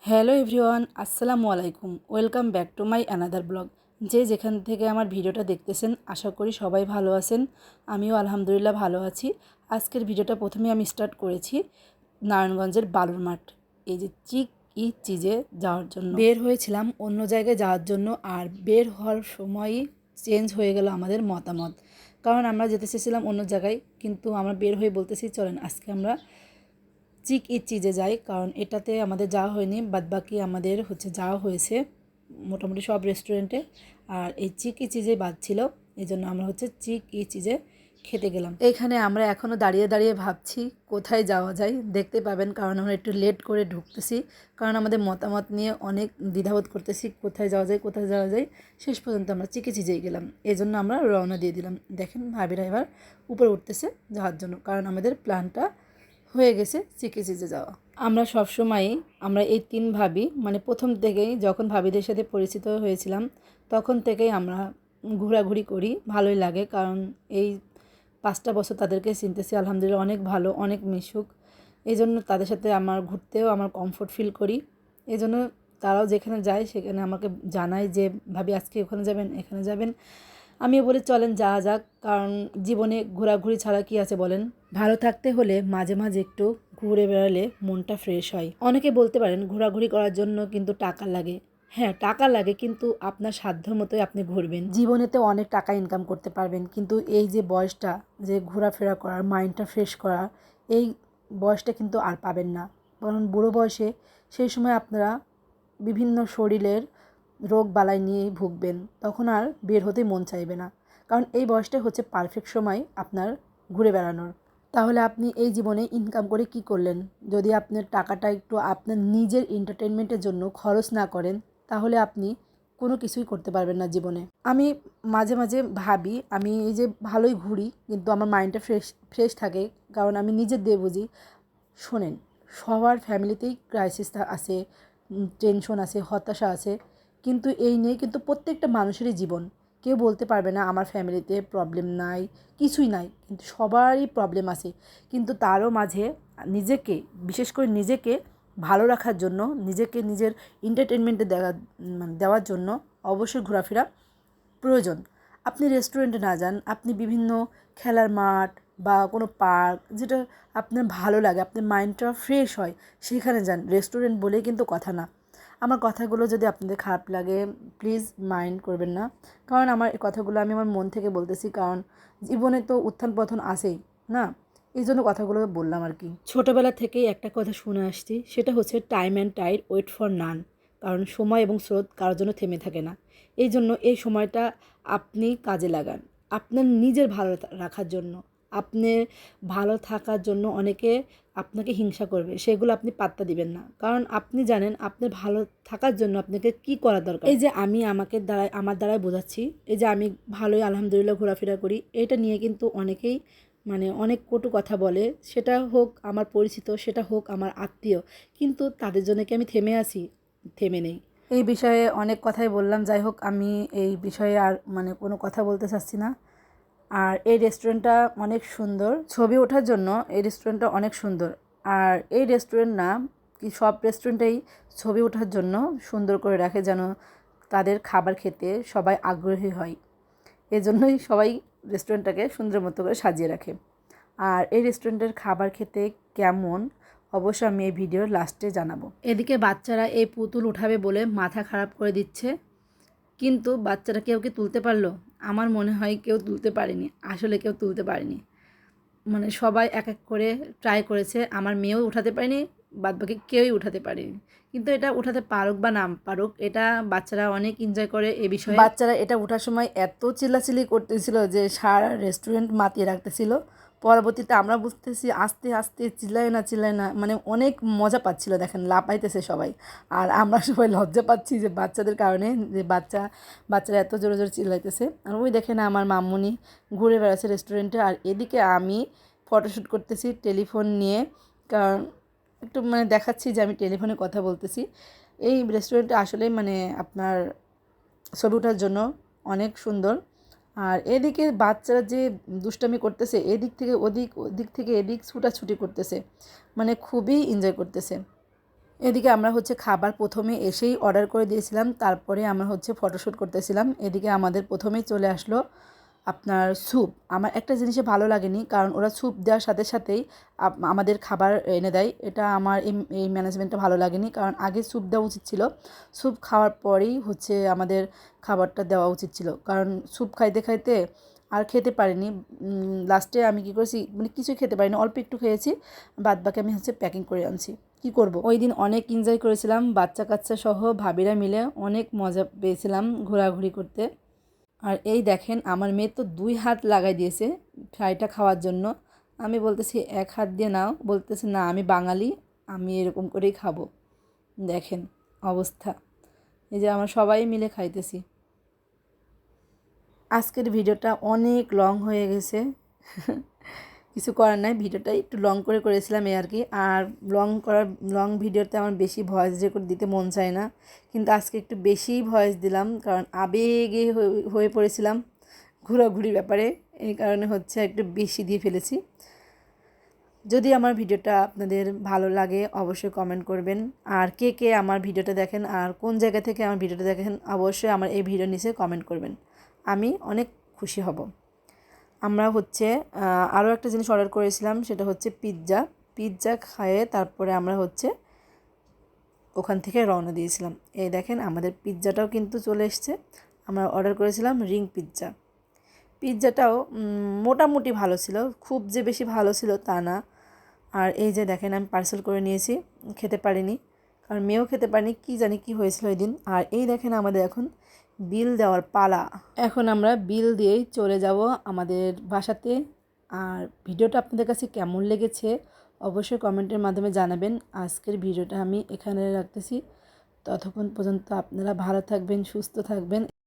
Hello everyone, আসসালামু আলাইকুম। Welcome back to my another blog. যে যেখান থেকে আমার ভিডিওটা দেখতেছেন, আশা করি সবাই ভালো আছেন। আমিও আলহামদুলিল্লাহ ভালো আছি। আজকের ভিডিওটা প্রথমে আমি স্টার্ট করেছি নারায়ণগঞ্জের বালুর মাঠ, এই যে চিজে যাওয়ার জন্য বের হয়েছিলাম অন্য জায়গায় যাওয়ার জন্য। আর বের হওয়ার সময়ই চেঞ্জ হয়ে গেল আমাদের মতামত, কারণ আমরা যেতে চেয়েছিলাম অন্য জায়গায়, কিন্তু আমরা বের হয়ে বলতেছি চলেন আজকে আমরা চিজে যাই, কারণ এটাতে আমাদের যাওয়া হয়নি, বাদবাকি আমাদের যাওয়া হয়েছে মোটামুটি সব রেস্টুরেন্টে। আর এই চিজে বাদ ছিল, এই জন্য আমরা চিজে খেতে গেলাম। এখানে আমরা এখনও দাঁড়িয়ে দাঁড়িয়ে ভাবছি কোথায় যাওয়া যায়, দেখতে পাবেন, কারণ আমরা একটু লেট করে ঢুকতেছি, কারণ আমাদের মতামত নিয়ে অনেক দ্বিধাবোধ করতেছি কোথায় যাওয়া যায়। শেষ পর্যন্ত আমরা চিজেই গেলাম, এই জন্য আমরা রওনা দিয়ে দিলাম। দেখেন ভাবিরা এবার উপরে উঠতেছে যাওয়ার জন্য, কারণ আমাদের প্ল্যানটা হয়ে গেছে চিজে যাওয়া। আমরা সবসময়ই এই তিন ভাবি, প্রথম থেকেই যখন ভাবিদের সাথে পরিচিত হয়েছিলাম তখন থেকেই আমরা ঘোরাঘুরি করি, ভালোই লাগে, কারণ এই 5টা বছর তাদেরকে চিনতেছি, আলহামদুলিল্লাহ অনেক ভালো, অনেক মিশুক। এই জন্য তাদের সাথে আমার ঘুরতেও আমার কমফোর্ট ফিল করি। এই জন্য তারাও যেখানে যায় সেখানে আমাকে জানায় যে ভাবি আজকে ওখানে যাবেন, এখানে যাবেন। আমিও বলি চলেন যাওয়া যাক, কারণ জীবনে ঘোরাঘুরি ছাড়া কি আছে বলেন। ভালো থাকতে হলে মাঝে মাঝে একটু ঘুরে বেড়ালে মনটা ফ্রেশ হয়। অনেকে বলতে পারেন ঘোরাঘুরি করার জন্য কিন্তু টাকা লাগে। হ্যাঁ, টাকা লাগে, কিন্তু আপনার সাধ্য মতোই আপনি ঘুরবেন। জীবনেতে অনেক টাকা ইনকাম করতে পারবেন, কিন্তু এই যে বয়সটা, যে ঘোরাফেরা করার, মাইন্ডটা ফ্রেশ করার, এই বয়সটা কিন্তু আর পাবেন না। কারণ বুড়ো বয়সে সেই সময় আপনারা বিভিন্ন শরীরের রোগ বালাই নিয়েই ভুগবেন, তখন আর বের হতে মন চাইবে না। কারণ এই বয়সটাই হচ্ছে পারফেক্ট সময় আপনার ঘুরে বেড়ানোর। তাহলে আপনি এই জীবনে ইনকাম করে কি করলেন? যদি আপনার টাকাটা একটু আপনার নিজের এন্টারটেনমেন্টের জন্য খরচ না করেন, তাহলে আপনি কোনো কিছুই করতে পারবেন না জীবনে। আমি মাঝে মাঝে ভাবি, আমি এই যে ভালোই ঘুরি, কিন্তু আমার মাইন্ডটা ফ্রেশ থাকে, কারণ আমি নিজের দিয়ে বুঝি। শোনেন, সবার ফ্যামিলিতেই ক্রাইসিস আছে, টেনশন আছে, হতাশা আছে, কিন্তু এই নিয়ে কিন্তু প্রত্যেকটা মানুষেরই জীবন। কেউ বলতে পারবে না আমার ফ্যামিলিতে প্রবলেম নাই, কিছুই নাই, কিন্তু সবারই প্রবলেম আছে। কিন্তু তারও মাঝে নিজেকে, বিশেষ করে নিজেকে ভালো রাখার জন্য, নিজেকে নিজের এন্টারটেনমেন্টে দেওয়ার জন্য অবশ্যই ঘোরাফেরা প্রয়োজন। আপনি রেস্টুরেন্টে না যান, আপনি বিভিন্ন খেলার মাঠ বা কোনো পার্ক, যেটা আপনার ভালো লাগে, আপনার মাইন্ডটা ফ্রেশ হয়, সেখানে যান। রেস্টুরেন্ট বলে কিন্তু কথা না। আমার কথাগুলো যদি আপনাদের খারাপ লাগে, প্লিজ মাইন্ড করবেন না, কারণ আমার এই কথাগুলো আমি আমার মন থেকে বলতেছি, কারণ জীবনে তো উত্থান পতন আসেই না, এই জন্য কথাগুলো বললাম আর কি। ছোটোবেলা থেকেই একটা কথা শুনে আসছি, সেটা হচ্ছে time and tide wait for none, কারণ সময় এবং স্রোত কারোর জন্য থেমে থাকে না। এই জন্য এই সময়টা আপনি কাজে লাগান আপনার নিজের ভালো রাখার জন্য। আপনি ভালো থাকার জন্য অনেকে আপনাকে হিংসা করবে, সেগুলো আপনি পাত্তা দিবেন না, কারণ আপনি জানেন আপনার ভালো থাকার জন্য আপনাকে কি করা দরকার। এই যে আমি আমার দ্বারাই বোঝাচ্ছি, এই যে আমি ভালোই আলহামদুলিল্লাহ ঘোরাফেরা করি, এটা নিয়ে কিন্তু অনেকেই অনেক কটু কথা বলে, সেটা হোক আমার পরিচিত, সেটা হোক আমার আত্মীয়, কিন্তু তাদের জন্য কি আমি থেমে আছি? থেমে নেই। এই বিষয়ে অনেক কথাই বললাম, যাই হোক, আমি এই বিষয়ে আর কোনো কথা বলতে চাচ্ছি না। আর এই রেস্টুরেন্টটা অনেক সুন্দর, ছবি ওঠার জন্য এই রেস্টুরেন্টটা অনেক সুন্দর। আর এই রেস্টুরেন্ট না কি, সব রেস্টুরেন্টেই ছবি ওঠার জন্য সুন্দর করে রাখে, যেন তাদের খাবার খেতে সবাই আগ্রহী হয়। এজন্যই সবাই রেস্টুরেন্টটাকে সুন্দর মতো করে সাজিয়ে রাখে। আর এই রেস্টুরেন্টের খাবার খেতে কেমন, অবশ্যই আমি এই ভিডিওর লাস্টে জানাবো। এদিকে বাচ্চারা এই পুতুল উঠাবে বলে মাথা খারাপ করে দিচ্ছে, কিন্তু বাচ্চারা কেউ কি তুলতে পারলো? আমার মনে হয় কেউ তুলতে পারেনি, আসলে কেউ তুলতে পারেনি। সবাই এক এক করে ট্রাই করেছে, আমার মেয়েও উঠাতে পারেনি, বাদবাকি কেউই উঠাতে পারেনি। কিন্তু এটা উঠাতে পারুক বা না পারুক, এটা বাচ্চারা অনেক এনজয় করে। এ বিষয়ে বাচ্চারা এটা ওঠার সময় এত চিল্লাচিল্লি করতেছিল যে সারা রেস্টুরেন্ট মাতিয়ে রাখতেছিল। পরবর্তীতে আমরা বুঝতেছি আস্তে আস্তে চিল্লায় না, অনেক মজা পাচ্ছিল। দেখেন লাপাইতেছে সবাই, আর আমরা সবাই লজ্জা পাচ্ছি যে বাচ্চাদের কারণে, যে বাচ্চারা এত জোরে জোরে চিল্লাইতেছে। আর ওই দেখেন আমার মাম্মুনি ঘুরে বেড়াচ্ছে রেস্টুরেন্টে, আর এদিকে আমি ফটোশ্যুট করতেছি টেলিফোন নিয়ে, কারণ একটু দেখাচ্ছি যে আমি টেলিফোনে কথা বলতেছি। এই রেস্টুরেন্টটা আসলে আপনার ছবি ওঠার জন্য অনেক সুন্দর। আর এদিকে বাচ্চারা যে দুষ্টামি করতেছে, এদিক থেকে ওদিক, ওদিক থেকে এদিক ছুটাছুটি করতেছে, খুবই এনজয় করতেছে। এদিকে আমরা হচ্ছে খাবার প্রথমে এসেই অর্ডার করে দিয়েছিলাম, তারপরে আমরা হচ্ছে ফটোশ্যুট করতেছিলাম। এদিকে আমাদের প্রথমেই চলে আসলো আপনার স্যুপ। আমার একটা জিনিসে ভালো লাগেনি, কারণ ওরা স্যুপ দেওয়ার সাথে সাথেই আমাদের খাবার এনে দেয়। এটা আমার এই ম্যানেজমেন্টটা ভালো লাগেনি, কারণ আগে স্যুপ দেওয়া উচিত ছিল। স্যুপ খাওয়ার পরেই হচ্ছে আমাদের খাবারটা দেওয়া উচিত ছিল, কারণ স্যুপ খাইতে খাইতে আর খেতে পারিনি। লাস্টে আমি কী করেছি, মানে কিছুই খেতে পারিনি, অল্প একটু খেয়েছি, বাদ বাকি আমি হচ্ছে প্যাকিং করে আনছি। কি করব, ওই দিন অনেক এনজয় করেছিলাম, বাচ্চা কাচ্চা সহ ভাবিরা মিলে অনেক মজা পেয়েছিলাম ঘোরাঘুরি করতে। আর এই দেখেন আমার মেয়ে তো 2 হাত লাগাই দিয়েছে ফ্রাইটা খাওয়ার জন্য। আমি বলতেছি 1 হাত দিয়ে নাও, বলতেছে না আমি বাঙালি, আমি এরকম করেই খাবো। দেখেন অবস্থা, এই যে আমরা সবাই মিলে খাইতেছি। আজকের ভিডিওটা অনেক লং হয়ে গেছে, কিছু করার নাই, ভিডিওটা একটু লং করে করেছিলাম এই আর কি। আর লং ভিডিওতে আমার বেশি ভয়েস রেকর্ড দিতে মন চায় না, কিন্তু আজকে একটু বেশি ভয়েস দিলাম, কারণ আবেগে হয়ে পড়েছিলাম ঘোরাঘুরির ব্যাপারে, এই কারণে হচ্ছে একটু বেশি দিয়ে ফেলেছি। যদি আমার ভিডিওটা আপনাদের ভালো লাগে অবশ্যই কমেন্ট করবেন, আর কে কে আমার ভিডিওটা দেখেন আর কোন জায়গা থেকে আমার ভিডিওটা দেখেন অবশ্যই আমার এই ভিডিওর নিচে কমেন্ট করবেন, আমি অনেক খুশি হব। আমরা হচ্ছে আরও একটা জিনিস অর্ডার করেছিলাম, সেটা হচ্ছে পিৎজা খাইয়ে তারপরে আমরা হচ্ছে ওখান থেকে রওনা দিয়েছিলাম। এই দেখেন আমাদের পিৎজাটাও কিন্তু চলে এসছে। আমরা অর্ডার করেছিলাম রিং পিৎজাটাও মোটামুটি ভালো ছিল, খুব যে বেশি ভালো ছিল তা না। আর এই যে দেখেন আমি পার্সেল করে নিয়েছি, খেতে পারিনি, কারণ মেয়েও খেতে পারিনি, কী জানি কী হয়েছিল ওই দিন। আর এই দেখেন আমাদের এখন বিল দেওয়ার পালা। এখন আমরা বিল দিয়েই চলে যাব আমাদের বাসাতে। আর ভিডিওটা আপনাদের কাছে কেমন লেগেছে অবশ্যই কমেন্টের মাধ্যমে জানাবেন। আজকের ভিডিওটা আমি এখানে রাখতেছি, ততক্ষণ পর্যন্ত আপনারা ভালো থাকবেন, সুস্থ থাকবেন।